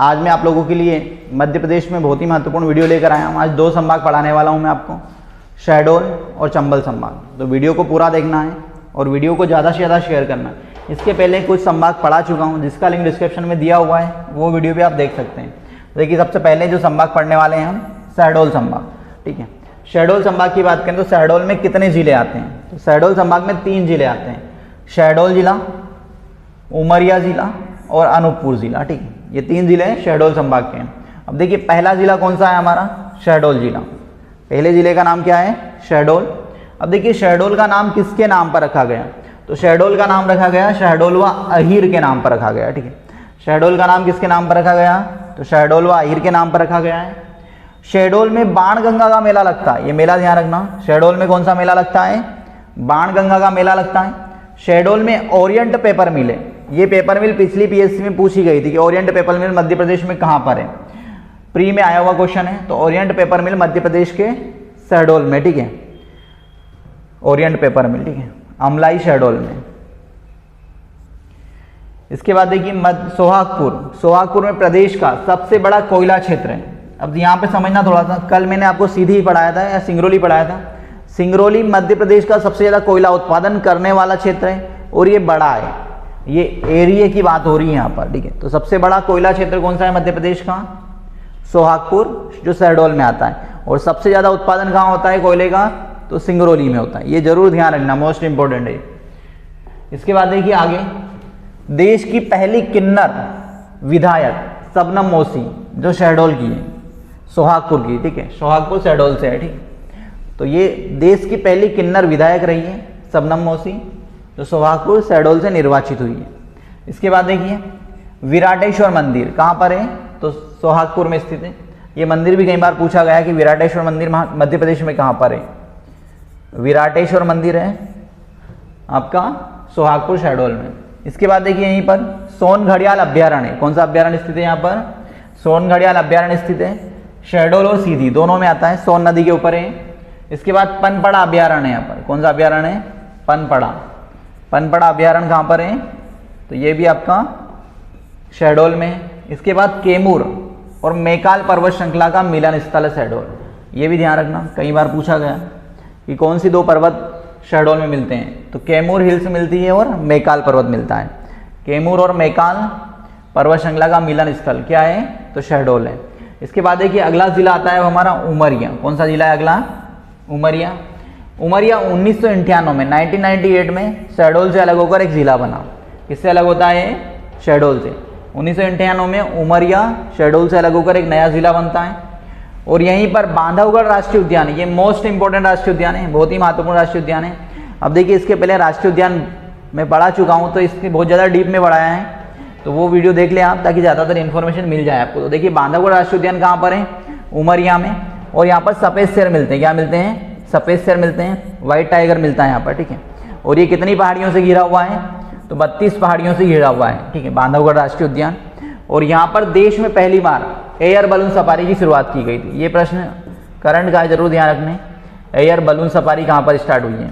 आज मैं आप लोगों के लिए मध्य प्रदेश में बहुत ही महत्वपूर्ण वीडियो लेकर आया हूँ। आज 2 संभाग पढ़ाने वाला हूँ मैं आपको, शहडोल और चंबल संभाग। तो वीडियो को पूरा देखना है और वीडियो को ज़्यादा से ज़्यादा शेयर करना है। इसके पहले कुछ संभाग पढ़ा चुका हूँ जिसका लिंक डिस्क्रिप्शन में दिया हुआ है, वो वीडियो भी आप देख सकते हैं। देखिए सबसे पहले जो संभाग पढ़ने वाले हैं हम, शहडोल संभाग। ठीक है, शहडोल संभाग की बात करें तो शहडोल में कितने ज़िले आते हैं? तो शहडोल संभाग में 3 ज़िले आते हैं, शहडोल जिला, उमरिया जिला और अनूपपुर जिला। ठीक है, ये 3 ज़िले हैं शहडोल संभाग के। अब देखिए पहला ज़िला कौन सा है हमारा? शहडोल जिला। पहले ज़िले का नाम क्या है? शहडोल। अब देखिए शहडोल का नाम किसके नाम पर रखा गया? तो शहडोल का नाम रखा गया शहडोल व अहीर के नाम पर रखा गया। ठीक है, शहडोल का नाम किसके नाम पर रखा गया? तो शहडोल व अहीर के नाम पर रखा गया है। शहडोल में बाणगंगा का मेला लगता है, ये मेला ध्यान रखना। शहडोल में कौन सा मेला लगता है? बाणगंगा का मेला लगता है। शहडोल में ओरिएंट पेपर मिल है, ये पेपर मिल पिछली पीएससी में पूछी गई थी कि ओरिएंट पेपर मिल मध्य प्रदेश में कहाँ पर है। प्री में आया हुआ क्वेश्चन है। तो ओरिएंट पेपर मिल मध्य प्रदेश के शहडोल में। ठीक है, ओरिएंट पेपर मिल, ठीक है, अमलाई शहडोल में। इसके बाद देखिए सोहागपुर। सोहागपुर में प्रदेश का सबसे बड़ा कोयला क्षेत्र है। अब यहाँ पे समझना थोड़ा सा, कल मैंने आपको सीधी ही पढ़ाया था या सिंगरौली पढ़ाया था। सिंगरौली मध्य प्रदेश का सबसे ज़्यादा कोयला उत्पादन करने वाला क्षेत्र है और ये बड़ा है, ये एरिया की बात हो रही है यहाँ पर। ठीक है, तो सबसे बड़ा कोयला क्षेत्र कौन सा है मध्य प्रदेश का? सोहागपुर, जो शहडोल में आता है। और सबसे ज़्यादा उत्पादन कहाँ होता है कोयले का? तो सिंगरौली में होता है। ये जरूर ध्यान रखना, मोस्ट इंपॉर्टेंट है। इसके बाद देखिए आगे, देश की पहली किन्नर विधायक शबनम मोशी, जो शहडोल की है, सोहागपुर की। ठीक है, सोहागपुर शहडोल से है। ठीक, तो ये देश की पहली किन्नर विधायक रही है शबनम मोशी, जो सोहागपुर शहडोल से निर्वाचित हुई है। इसके बाद देखिए विराटेश्वर मंदिर कहाँ पर है? तो सोहागपुर में स्थित है। ये मंदिर भी कई बार पूछा गया कि विराटेश्वर मंदिर मध्य प्रदेश में कहाँ पर है? विराटेश्वर मंदिर है आपका सोहागपुर शहडोल में। इसके बाद देखिए यहीं पर सोन घड़ियाल अभ्यारण्य, कौन सा अभ्यारण्य स्थित है यहाँ पर? सोन घड़ियाल अभ्यारण्य स्थित है, शहडोल और सीधी दोनों में आता है, सोन नदी के ऊपर है। इसके बाद पनपड़ा अभ्यारण्य यहाँ पर, कौन सा अभ्यारण्य है? पनपड़ा। पनपड़ा अभ्यारण्य कहाँ पर है? तो ये भी आपका शहडोल में। इसके बाद कैमूर और मैकाल पर्वत श्रृंखला का मिलन स्थल है शहडोल, ये भी ध्यान रखना, कई बार पूछा गया कि कौन सी 2 पर्वत शहडोल में मिलते हैं? तो कैमूर हिल्स मिलती है और मैकाल पर्वत मिलता है। कैमूर और मैकाल पर्वत श्रृंखला का मिलन स्थल क्या है? तो शहडोल है। इसके बाद देखिए अगला जिला आता है वो हमारा उमरिया। कौन सा जिला है अगला? उमरिया। उमरिया 1998 में 1998 में शहडोल से अलग होकर एक जिला बना। किससे अलग होता है? शहडोल से। 1998 में उमरिया शहडोल से अलग होकर एक नया जिला बनता है। और यहीं पर बांधवगढ़ राष्ट्रीय उद्यान है, ये मोस्ट इंपॉर्टेंट राष्ट्रीय उद्यान है, बहुत ही महत्वपूर्ण राष्ट्रीय उद्यान है। अब देखिए इसके पहले राष्ट्रीय उद्यान में पढ़ा चुका हूँ, तो इसके बहुत ज़्यादा डीप में पढ़ाया है, तो वो वीडियो देख लें आप, ताकि ज़्यादातर इन्फॉर्मेशन मिल जाए आपको। तो देखिए बांधवगढ़ राष्ट्रीय उद्यान कहाँ पर है? उमरिया में। और यहाँ पर सफ़ेद शेर मिलते हैं, क्या मिलते हैं? सफ़ेद शेर मिलते हैं, व्हाइट टाइगर मिलता है यहाँ पर। ठीक है, और ये कितनी पहाड़ियों से घिरा हुआ है? तो 32 पहाड़ियों से घिरा हुआ है। ठीक है, बांधवगढ़ राष्ट्रीय उद्यान। और यहाँ पर देश में पहली बार एयर बलून सफारी की शुरुआत की गई थी। ये प्रश्न करंट का है, जरूर ध्यान रखने। एयर बलून सफारी कहाँ पर स्टार्ट हुई है?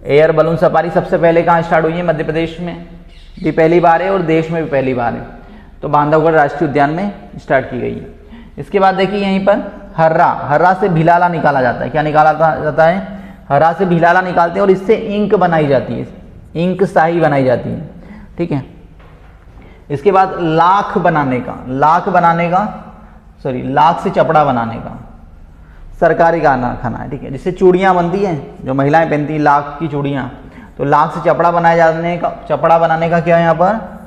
एयर बलून सफारी सबसे पहले कहाँ स्टार्ट हुई है? मध्य प्रदेश में भी पहली बार है और देश में भी पहली बार है, तो बांधवगढ़ राष्ट्रीय उद्यान में स्टार्ट की गई है। इसके बाद देखिए यहीं पर हर्रा से भिलाला निकाला जाता है। क्या निकाला जाता है? हर्रा से भिलाला निकालते हैं और इससे इंक बनाई जाती है, इंक स्याही बनाई जाती है। ठीक है, इसके बाद लाख से चपड़ा बनाने का सरकारी कारखाना है। ठीक है, जिससे चूड़ियाँ बनती हैं, जो महिलाएं पहनती हैं लाख की चूड़ियाँ, तो लाख से चपड़ा बनाने का क्या है यहाँ पर?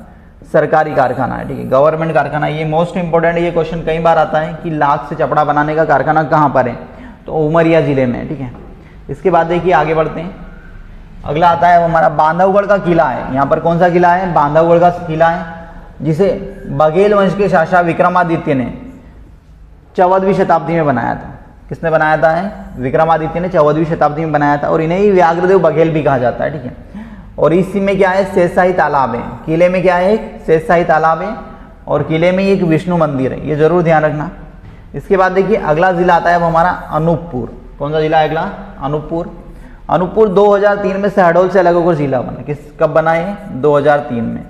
सरकारी कारखाना है। ठीक है, गवर्नमेंट कारखाना। ये मोस्ट इंपॉर्टेंट, ये क्वेश्चन कई बार आता है कि लाख से चपड़ा बनाने का कारखाना कहाँ पर है? तो उमरिया जिले में। ठीक है, इसके बाद देखिए आगे बढ़ते हैं। अगला आता है हमारा बांधवगढ़ का किला है। यहाँ पर कौन सा किला है? बांधवगढ़ का किला है, जिसे बघेल वंश के शासक विक्रमादित्य ने 14वीं शताब्दी में बनाया था। किसने बनाया था? विक्रमादित्य ने 14वीं शताब्दी में बनाया था, और इन्हें ही व्याघ्रदेव बघेल भी कहा जाता है। ठीक है, और इसी में क्या है? शेषशाही तालाब है। किले में क्या है? शेषशाही तालाब है, और किले में एक विष्णु मंदिर है, ये जरूर ध्यान रखना। इसके बाद देखिए अगला जिला आता है वो हमारा अनूपपुर। कौन सा जिला है अगला? अनूपपुर। अनूपपुर 2003 में शहडोल से अलग होकर जिला बना। कब बना है? 2003 में।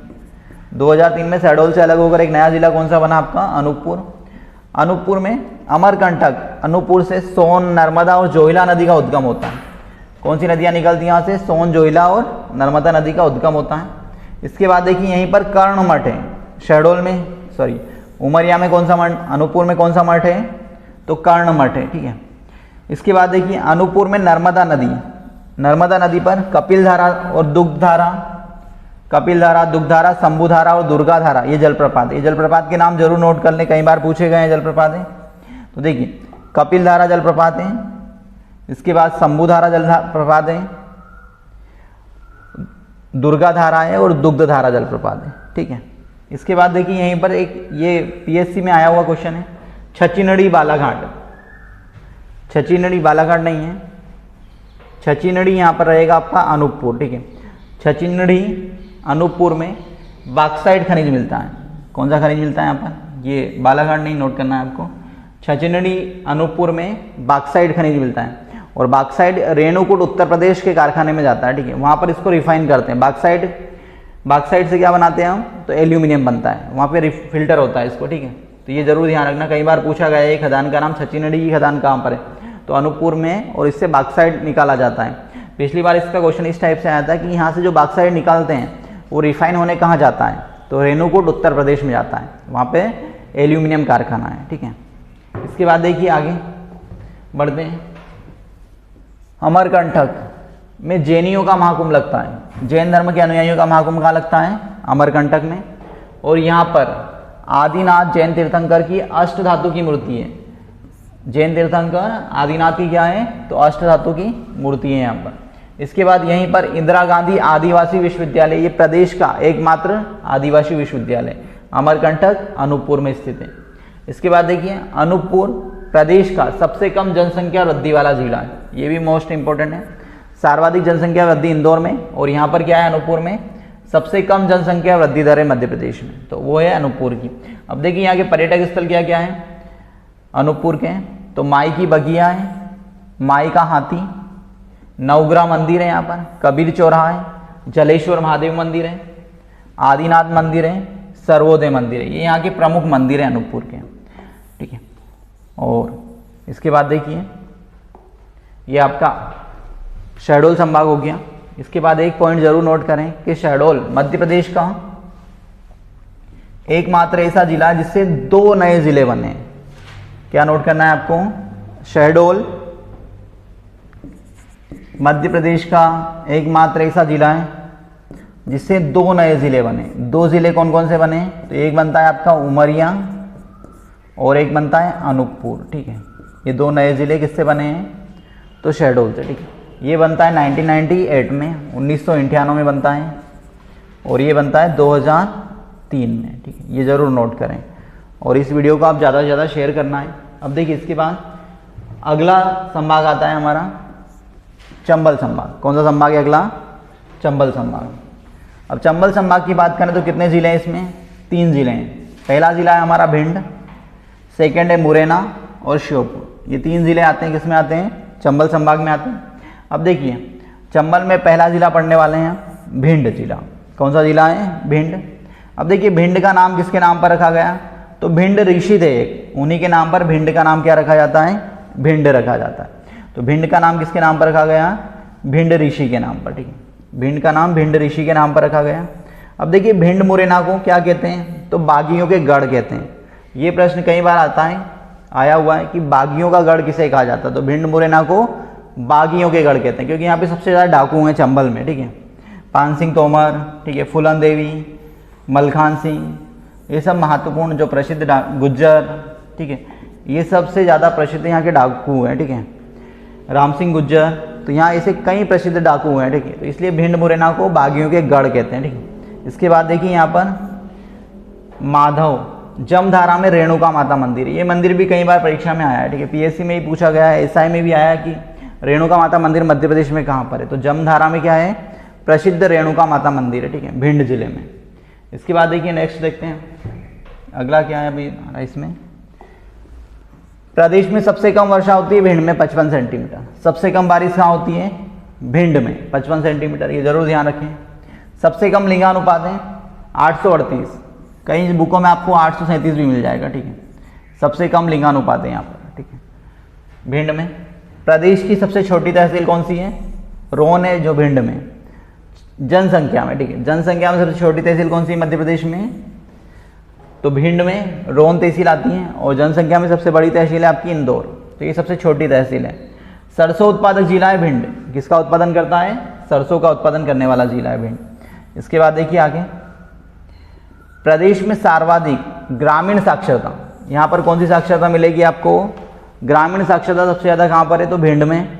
2003 में शहडोल से अलग होकर एक नया जिला कौन सा बना आपका? अनूपपुर। अनूपपुर में अमरकंटक, अनूपपुर से सोन, नर्मदा और जोहिला नदी का उद्गम होता है। कौन सी नदियाँ निकलती हैं यहाँ से? सोन, जोहिला और नर्मदा नदी का उद्गम होता है। इसके बाद देखिए यहीं पर कर्ण मठ है, शहडोल में, सॉरी उमरिया में कौन सा मठ, अनूपपुर में कौन सा मठ है? तो कर्ण मठ है, ठीक है। इसके बाद देखिए अनूपपुर में नर्मदा नदी, नर्मदा नदी पर कपिलधारा और दुग्धधारा, कपिलधारा, दुग्धधारा, शंभुधारा और दुर्गाधारा ये जलप्रपात है। ये जलप्रपात के नाम जरूर नोट कर लें, कई बार पूछे गए हैं जलप्रपात है। तो देखिए कपिलधारा जलप्रपात है, इसके बाद शंभुधारा जलप्रपात है, दुर्गाधारा है और दुग्धधारा जलप्रपात है, ठीक है। इसके बाद देखिए यहीं पर एक ये पीएससी में आया हुआ क्वेश्चन है, छचिनड़ी बालाघाट। छचिनड़ी बालाघाट नहीं है, छचिनड़ी यहाँ पर रहेगा आपका अनूपपुर, ठीक है। छचिनड़ी अनूपपुर में बॉक्साइट खनिज मिलता है। कौन सा खनिज मिलता है यहाँ पर? ये बालाघाट नहीं, नोट करना है आपको। छचिनड़ी अनूपपुर में बॉक्साइट खनिज मिलता है और बॉक्साइट रेणुकूट उत्तर प्रदेश के कारखाने में जाता है, ठीक है। वहाँ पर इसको रिफाइन करते हैं। बॉक्साइट से क्या बनाते हैं हम? तो एल्यूमिनियम बनता है, वहाँ पे फिल्टर होता है इसको, ठीक है। तो ये जरूर ध्यान रखना, कई बार पूछा गया है खदान का नाम, छचिनड़ी की खदान कहाँ पर है? तो अनूपपुर में, और इससे बॉक्साइट निकाला जाता है। पिछली बार इसका क्वेश्चन इस टाइप से आया था कि यहाँ से जो बॉक्साइट निकालते हैं वो रिफाइन होने कहाँ जाता है? तो रेणुकूट उत्तर प्रदेश में जाता है, वहाँ पे एल्यूमिनियम कारखाना है, ठीक है। इसके बाद देखिए आगे बढ़ते हैं। अमरकंटक में जैनियों का महाकुंभ लगता है, जैन धर्म के अनुयायियों का महाकुंभ कहाँ लगता है? अमरकंटक में। और यहाँ पर आदिनाथ जैन तीर्थंकर की अष्ट धातु की मूर्ति है। जैन तीर्थंकर आदिनाथ की क्या है? तो अष्ट धातु की मूर्ति है यहाँ पर। इसके बाद यहीं पर इंदिरा गांधी आदिवासी विश्वविद्यालय, ये प्रदेश का एकमात्र आदिवासी विश्वविद्यालय अमरकंटक अनूपपुर में स्थित है। इसके बाद देखिए अनूपपुर प्रदेश का सबसे कम जनसंख्या वृद्धि वाला जिला है, ये भी मोस्ट इंपॉर्टेंट है। सर्वाधिक जनसंख्या वृद्धि इंदौर में, और यहाँ पर क्या है? अनूपपुर में सबसे कम जनसंख्या वृद्धि दर है मध्य प्रदेश में, तो वो है अनूपपुर की। अब देखिए यहाँ के पर्यटक स्थल क्या क्या है अनूपपुर के? तो माई की बगिया है, माई का हाथी, नवग्रह मंदिर है यहाँ पर, कबीर चौराहा है, जलेश्वर महादेव मंदिर है, आदिनाथ मंदिर है, सर्वोदय मंदिर है। ये यहाँ के प्रमुख मंदिर हैं अनूपपुर के, ठीक है। और इसके बाद देखिए ये आपका शहडोल संभाग हो गया। इसके बाद एक पॉइंट जरूर नोट करें कि शहडोल मध्य प्रदेश का एकमात्र ऐसा जिला है जिससे 2 नए जिले बने हैं। क्या नोट करना है आपको? शहडोल मध्य प्रदेश का एकमात्र ऐसा जिला है जिससे 2 नए जिले बने। 2 जिले कौन कौन से बने? तो एक बनता है आपका उमरिया और एक बनता है अनूपपुर, ठीक है। ये 2 नए जिले किससे बने हैं? तो शहडोल से, ठीक है। ये बनता है 1998 में, 1998 में बनता है, और ये बनता है 2003 में, ठीक है। ये ज़रूर नोट करें और इस वीडियो को आप ज़्यादा से ज़्यादा शेयर करना है। अब देखिए इसके बाद अगला संभाग आता है हमारा चंबल संभाग। कौन सा संभाग है अगला? चंबल संभाग। अब चंबल संभाग की बात करें तो कितने ज़िले हैं इसमें? 3 ज़िले हैं। पहला ज़िला है हमारा भिंड, सेकेंड है मुरैना और श्योपुर। ये 3 ज़िले आते हैं, किसमें आते हैं? चंबल संभाग में आते हैं। अब देखिए चंबल में पहला ज़िला पड़ने वाले हैं भिंड जिला। कौन सा ज़िला है? भिंड। अब देखिए भिंड का नाम किसके नाम पर रखा गया? तो भिंड ऋषि थे एक, उन्हीं के नाम पर भिंड का नाम क्या रखा जाता है? भिंड रखा जाता है। तो भिंड का नाम किसके नाम पर रखा गया? भिंड ऋषि के नाम पर, ठीक है। भिंड का नाम भिंड ऋषि के नाम पर रखा गया। अब देखिए भिंड मुरैना को क्या कहते हैं? तो बागियों के गढ़ कहते हैं। ये प्रश्न कई बार आता है, आया हुआ है कि बागियों का गढ़ किसे कहा जाता है? तो भिंड मुरैना को बागियों के गढ़ कहते हैं, क्योंकि यहाँ पे सबसे ज़्यादा डाकू हैं चंबल में, ठीक है। पान सिंह तोमर, ठीक है, फूलन देवी, मलखान सिंह, ये सब महत्वपूर्ण जो प्रसिद्ध गुज्जर, ठीक है, ये सबसे ज़्यादा प्रसिद्ध यहाँ के डाकू हैं, ठीक है। राम सिंह गुज्जर, तो यहाँ ऐसे कई प्रसिद्ध डाकू हैं, ठीक है। तो इसलिए भिंड मुरैना को बागियों के गढ़ कहते हैं, ठीक है। इसके बाद देखिए यहाँ पर माधव जमधारा में रेणुका माता मंदिर, ये मंदिर भी कई बार परीक्षा में आया है, ठीक है। पीएससी में ही पूछा गया है, एसआई में भी आया है कि रेणुका माता मंदिर मध्य प्रदेश में कहाँ पर है? तो जमधारा में क्या है? प्रसिद्ध रेणुका माता मंदिर है, ठीक है, भिंड जिले में। इसके बाद देखिए नेक्स्ट देखते हैं अगला क्या है अभी इसमें। प्रदेश में सबसे कम वर्षा होती है भिंड में 55 सेंटीमीटर। सबसे कम बारिश कहाँ होती है? भिंड में 55 सेंटीमीटर, ये जरूर ध्यान रखें। सबसे कम लिंगानुपात है 838, कई बुकों में आपको 837 भी मिल जाएगा, ठीक है। सबसे कम लिंगानुपात है यहाँ पर, ठीक है। भिंड में प्रदेश की सबसे छोटी तहसील कौन सी है? रोन है जो भिंड में, जनसंख्या में, ठीक है। जनसंख्या में सबसे छोटी तहसील कौन सी है मध्य प्रदेश में? तो भिंड में रोन तहसील आती है, और जनसंख्या में सबसे बड़ी तहसील है आपकी इंदौर, तो ये सबसे छोटी तहसील है। सरसों उत्पादक जिला है भिंड, किसका उत्पादन करता है? सरसों का उत्पादन करने वाला जिला है भिंड। इसके बाद देखिए आगे, प्रदेश में सर्वाधिक ग्रामीण साक्षरता, यहाँ पर कौन सी साक्षरता मिलेगी आपको? ग्रामीण साक्षरता सबसे ज़्यादा कहाँ पर है? तो भिंड में।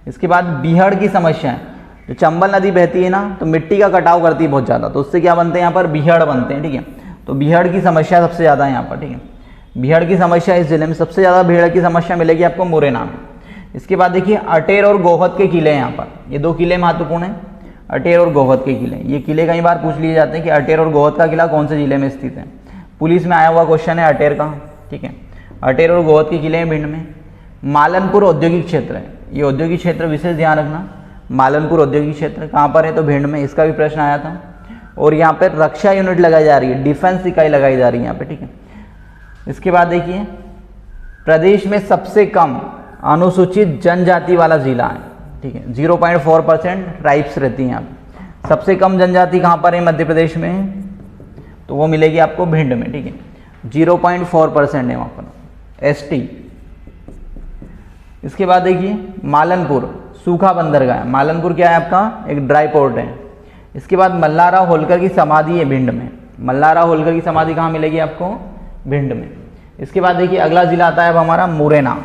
इसके बाद बीहड़ की समस्या है, जो चंबल नदी बहती है ना, तो मिट्टी का कटाव करती है बहुत ज़्यादा, तो उससे क्या बनते हैं यहाँ पर? बीहड़ बनते हैं, ठीक है। तो बीहड़ की समस्या सबसे ज़्यादा है यहाँ पर, ठीक है। बीहड़ की समस्या इस जिले में सबसे ज़्यादा बीहड़ की समस्या मिलेगी आपको मुरैना में। इसके बाद देखिए अटेर और गोहद के किले हैं यहाँ पर, ये दो किले महत्वपूर्ण हैं, अटेर और गोहद के किले। ये किले कई बार पूछ लिए जाते हैं कि अटेर और गोहद का किला कौन से जिले में स्थित है। पुलिस में आया हुआ क्वेश्चन है अटेर का, ठीक है। अटेर और गोहद के किले हैं भिंड में। मालनपुर औद्योगिक क्षेत्र है, ये औद्योगिक क्षेत्र विशेष ध्यान रखना, मालनपुर औद्योगिक क्षेत्र कहाँ पर है? तो भिंड में, इसका भी प्रश्न आया था। और यहाँ पर रक्षा यूनिट लगाई जा रही है, डिफेंस इकाई लगाई जा रही है यहाँ पे, ठीक है। इसके बाद देखिए प्रदेश में सबसे कम अनुसूचित जनजाति वाला जिला है, ठीक है। 0.4% ट्राइब्स रहती हैं यहाँ पे। सबसे कम जनजाति कहाँ पर है मध्य प्रदेश में? तो वो मिलेगी आपको भिंड में, ठीक है। 0.4% है वहाँ पर ST। इसके बाद देखिए मालनपुर सूखा बंदरगाह है, मालनपुर क्या है आपका? एक ड्राई पोर्ट है। इसके बाद मल्लाराव होलकर की समाधि है भिंड में, मल्लाराव होलकर की समाधि कहाँ मिलेगी आपको? भिंड में। इसके बाद देखिए अगला जिला आता है अब हमारा मुरैना।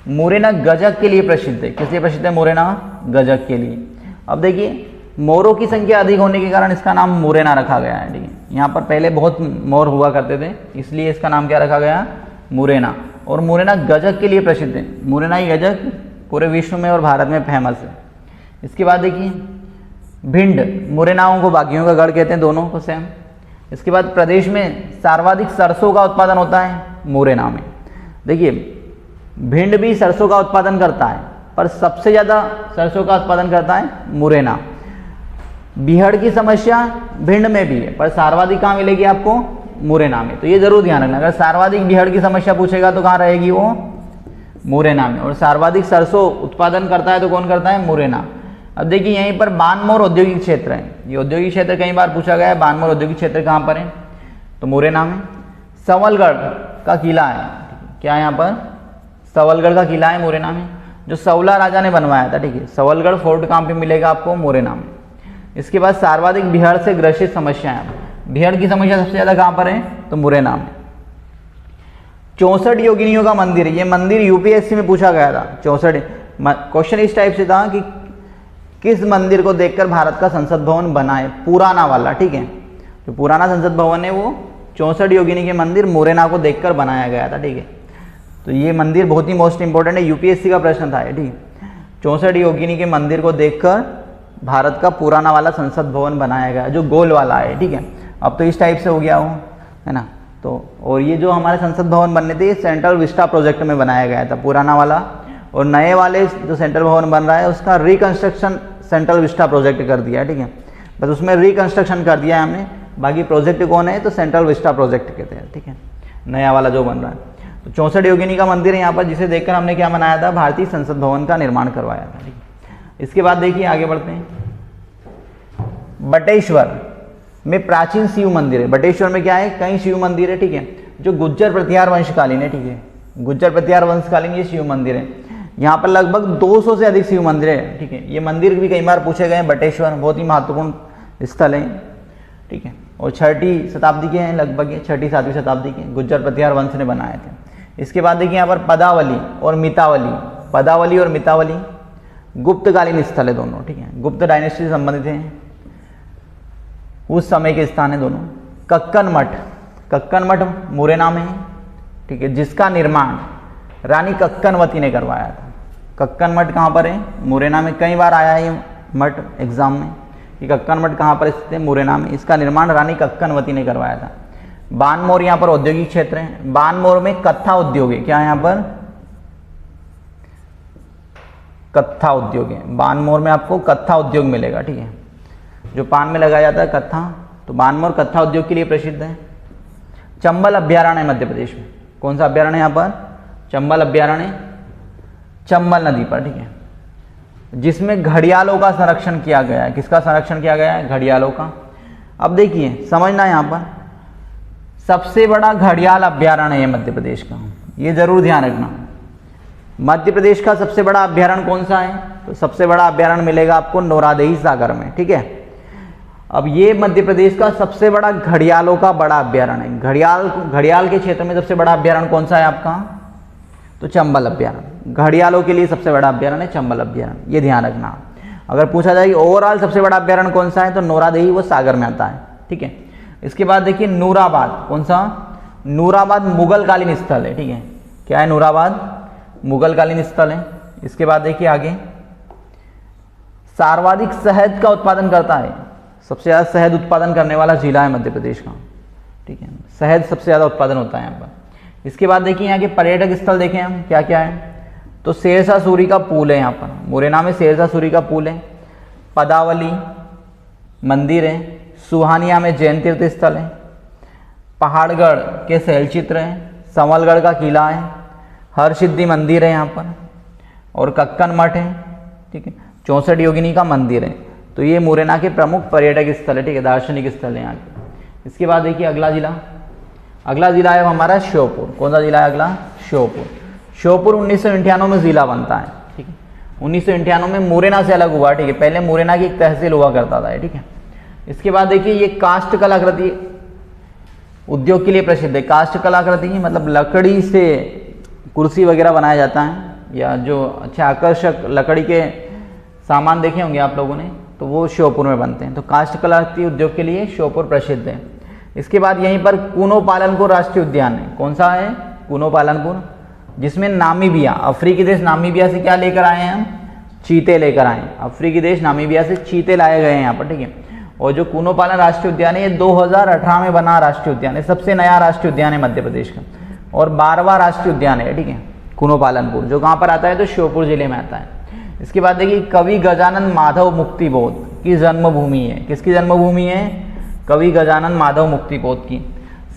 मुरैना गजक के लिए प्रसिद्ध है, किस लिए प्रसिद्ध है मुरैना? गजक के लिए। अब देखिए मोरों की संख्या अधिक होने के कारण इसका नाम मुरैना रखा गया है, ठीक है। यहाँ पर पहले बहुत मोर हुआ करते थे, इसलिए इसका नाम क्या रखा गया? मुरैना। और मुरैना गजक के लिए प्रसिद्ध है, मुरैना ही गजक पूरे विश्व में और भारत में फेमस है। इसके बाद देखिए भिंड, मुरैनाओं को बागियों का गढ़ कहते हैं, दोनों को सेम। इसके बाद प्रदेश में सर्वाधिक सरसों का उत्पादन होता है मुरैना में। देखिए भिंड भी सरसों का उत्पादन करता है, पर सबसे ज़्यादा सरसों का उत्पादन करता है मुरैना। बीहड़ की समस्या भिंड में भी है, पर सर्वाधिक कहाँ मिलेगी आपको? मुरैना में। तो ये जरूर ध्यान रखना, अगर सर्वाधिक बीहड़ की समस्या पूछेगा तो कहाँ रहेगी वो? मुरैना में। और सर्वाधिक सरसों उत्पादन करता है तो कौन करता है? मुरैना। अब देखिए यहीं पर बानमोर औद्योगिक क्षेत्र है, ये औद्योगिक क्षेत्र कई बार पूछा गया है। बानमोर औद्योगिक क्षेत्र कहाँ पर है? तो मुरैना में। सवलगढ़ का किला है, क्या है यहाँ पर? सवलगढ़ का किला है मुरैना में, जो सवला राजा ने बनवाया था, ठीक है। सवलगढ़ फोर्ट कहाँ पे मिलेगा आपको? मुरैना में। इसके बाद सर्वाधिक बीहड़ से ग्रसित समस्याएं, बीहड़ की समस्या सबसे ज़्यादा कहाँ पर है? तो मुरैना में। 64 योगिनियों का मंदिर है, ये मंदिर यूपीएससी में पूछा गया था। 64 क्वेश्चन इस टाइप से था कि किस मंदिर को देखकर भारत का संसद भवन बना है? पुराना वाला, ठीक है। जो पुराना संसद भवन है वो 64 योगिनी के मंदिर मुरैना को देखकर बनाया गया था, ठीक है। तो ये मंदिर बहुत ही मोस्ट इंपॉर्टेंट है, यूपीएससी का प्रश्न था ये, ठीक है। 64 योगिनी के मंदिर को देखकर भारत का पुराना वाला संसद भवन बनाया गया, जो गोल वाला है, ठीक है। अब तो इस टाइप से हो गया हो, है ना। तो और ये जो हमारे संसद भवन बनने थे, सेंट्रल विस्टा प्रोजेक्ट में बनाया गया था पुराना वाला, और नए वाले जो सेंट्रल भवन बन रहा है उसका रिकंस्ट्रक्शन सेंट्रल विस्टा प्रोजेक्ट कर दिया है, ठीक है। बस उसमें रिकंस्ट्रक्शन कर दिया है हमने, बाकी प्रोजेक्ट कौन है? तो सेंट्रल विस्टा प्रोजेक्ट कहते हैं, ठीक है, नया वाला जो बन रहा है। तो 64 योगिनी का मंदिर है यहाँ पर, जिसे देखकर हमने क्या बनाया था? भारतीय संसद भवन का निर्माण करवाया था, ठीक है। इसके बाद देखिए आगे बढ़ते हैं। बटेश्वर में प्राचीन शिव मंदिर है। बटेश्वर में क्या है? कई शिव मंदिर है, ठीक है, जो गुज्जर प्रतिहार वंशकालीन है, ठीक है। गुज्जर प्रतिहार वंशकालीन ये शिव मंदिर है। यहाँ पर लगभग 200 से अधिक शिव मंदिर है, ठीक है। ये मंदिर भी कई बार पूछे गए हैं। बटेश्वर बहुत ही महत्वपूर्ण स्थल है, ठीक है, और 6ठी शताब्दी के हैं लगभग, ये 6ठी-7वीं शताब्दी के गुज्जर प्रतिहार वंश ने बनाए थे। इसके बाद देखिए यहाँ पर पदावली और मितावली, पदावली और मितावली गुप्तकालीन स्थल है दोनों, ठीक है, गुप्त डायनेस्टी से संबंधित हैं, उस समय के स्थान है दोनों। कक्कन मठ, कक्कन मठ मुरैना में है, ठीक है, जिसका निर्माण रानी कक्कनवती ने करवाया था। कक्कन मठ कहाँ पर है? मुरैना में। कई बार आया है ये मठ एग्जाम में कि कक्कन मठ कहाँ पर स्थित है? मुरैना में। इसका निर्माण रानी कक्कनवती ने करवाया था। बानमोर यहाँ पर औद्योगिक क्षेत्र है। बानमोर में कत्था उद्योग है। क्या है यहाँ पर? कत्था उद्योग है। बानमोर में आपको कत्था उद्योग मिलेगा, ठीक है, जो पान में लगाया जाता है कत्था, तो बानमोर कत्था उद्योग के लिए प्रसिद्ध है। चंबल अभ्यारण्य मध्य प्रदेश में, कौन सा अभ्यारण्य है यहाँ पर? चंबल अभ्यारण्य, चंबल नदी पर, ठीक है, जिसमें घड़ियालों का संरक्षण किया गया है। किसका संरक्षण किया गया है? घड़ियालों का। अब देखिए समझना, यहाँ पर सबसे बड़ा घड़ियाल अभ्यारण्य है मध्य प्रदेश का, ये जरूर ध्यान रखना। मध्य प्रदेश का सबसे बड़ा अभ्यारण्य कौन सा है? तो सबसे बड़ा अभ्यारण्य मिलेगा आपको नौरादेही सागर में, ठीक है। अब ये मध्य प्रदेश का सबसे बड़ा घड़ियालों का बड़ा अभ्यारण्य है। घड़ियाल के क्षेत्र में सबसे बड़ा अभ्यारण्य कौन सा है आपका? तो चंबल अभ्यारण्य। घड़ियालों के लिए सबसे बड़ा अभ्यारण्य चंबल अभ्यारण्य, ये ध्यान रखना। अगर पूछा जाए कि ओवरऑल सबसे बड़ा अभ्यारण्य कौन सा है, तो नौरादेही, वो सागर में आता है, ठीक है। इसके बाद देखिए नूराबाद, कौन सा? नूराबाद मुगलकालीन स्थल है, ठीक है। क्या है नूराबाद? मुगलकालीन स्थल है। इसके बाद देखिए आगे, सर्वाधिक शहद का उत्पादन करता है, सबसे ज़्यादा शहद उत्पादन करने वाला जिला है मध्य प्रदेश का, ठीक है। शहद सबसे ज़्यादा उत्पादन होता है यहाँ पर। इसके बाद देखिए यहाँ के पर्यटक स्थल देखें हम क्या क्या है, तो शेरशाह सूरी का पुल है यहाँ पर, मुरैना में शेरशाह सूरी का पुल है, पदावली मंदिर है, सुहानिया में जैन तीर्थ स्थल है, पहाड़गढ़ के शैलचित्र हैं, संवलगढ़ का किला है, हरसिद्धि मंदिर है यहाँ पर, और कक्कन मठ है, ठीक है, 64 योगिनी का मंदिर है। तो ये मुरैना के प्रमुख पर्यटक स्थल है, ठीक है, दार्शनिक स्थल है यहाँ के। इसके बाद देखिए अगला जिला है हमारा श्योपुर। कौन सा जिला है अगला? श्योपुर। श्योपुर 1998 में जिला बनता है, ठीक है। 1998 में मुरैना से अलग हुआ, ठीक है। पहले मुरैना की एक तहसील हुआ करता था, ठीक है। इसके बाद देखिए ये काष्ठ कलाकृति उद्योग के लिए प्रसिद्ध है। काष्ठ कलाकृति मतलब लकड़ी से कुर्सी वगैरह बनाया जाता है, या जो अच्छे आकर्षक लकड़ी के सामान देखे होंगे आप लोगों ने, तो वो श्योपुर में बनते हैं। तो काष्ठ कलाकृति उद्योग के लिए श्योपुर प्रसिद्ध है। इसके बाद यहीं पर कूनो पालनपुर राष्ट्रीय उद्यान है। कौन सा है? कूनो पालनपुर, जिसमें नामीबिया, अफ्रीकी देश नामीबिया से क्या लेकर आए हैं हम? चीते लेकर आए हैं। अफ्रीकी देश नामीबिया से चीते लाए गए हैं यहाँ पर, ठीक है। और जो कूनो पालन राष्ट्रीय उद्यान है, ये 2018 में बना राष्ट्रीय उद्यान है, सबसे नया राष्ट्रीय उद्यान है मध्य प्रदेश का, और 12वां राष्ट्रीय उद्यान है, ठीक है, कूनो पालनपुर, जो कहाँ पर आता है? तो श्योपुर जिले में आता है। इसके बाद देखिए कवि गजानन माधव मुक्तिबोध की जन्मभूमि है। किसकी जन्मभूमि है? कवि गजानन माधव मुक्तिबोध की।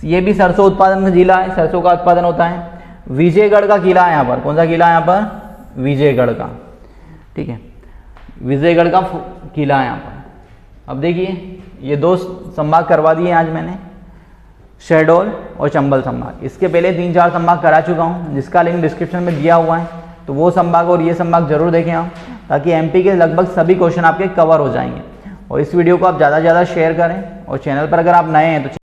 ये भी सरसों उत्पादन का जिला है, सरसों का उत्पादन होता है। विजयगढ़ का किला है यहाँ पर। कौन सा किला है यहाँ पर? विजयगढ़ का, ठीक है, विजयगढ़ का किला है यहाँ पर। अब देखिए ये 2 संभाग करवा दिए आज मैंने, शहडोल और चंबल संभाग। इसके पहले 3-4 संभाग करा चुका हूँ, जिसका लिंक डिस्क्रिप्शन में दिया हुआ है, तो वो संभाग और ये संभाग जरूर देखें आप, ताकि एमपी के लगभग सभी क्वेश्चन आपके कवर हो जाएंगे। और इस वीडियो को आप ज़्यादा से ज़्यादा शेयर करें, और चैनल पर अगर आप नए हैं तो